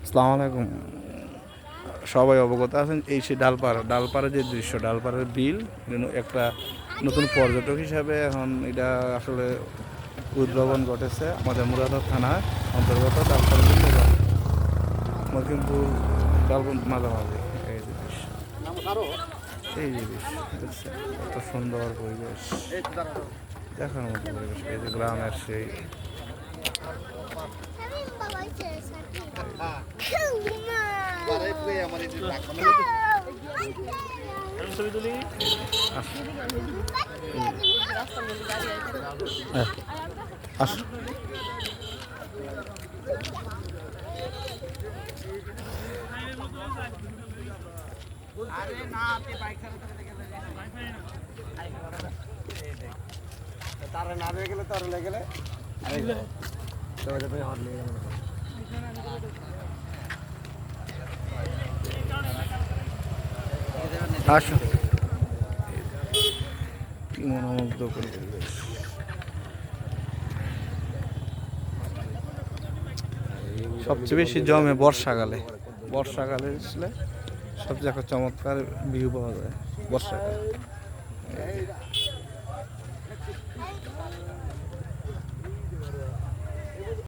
আসসালামু আলাইকুম। সবাই অবগত আছেন এই সে ডালপাড়া যে দৃশ্য, ডালপাড়ার বিল একটা নতুন পর্যটক হিসাবে এখন এটা আসলে উদ্ভাবন ঘটেছে আমাদের মুরাদনগর থানা অন্তর্গত ডালপাড়া বিল এবং মকিমপুর ডালবন মাঝামাঝি। এই যে দৃশ্য, এই যে দৃশ্য দেখছেন, কত সুন্দর পরিবেশ, দেখার মতো পরিবেশ। এই যে গ্রামের সেই আসো। তার না হয়ে গেলে তার লেগে গেলে আসো, কি মনোমুগ্ধ পরিবেশ। সবচেয়ে বেশি জমে বর্ষাকালে, বর্ষাকালে আসলে সবচেয়ে একটা চমৎকার ভিউ পাওয়া যায় বর্ষাকালে।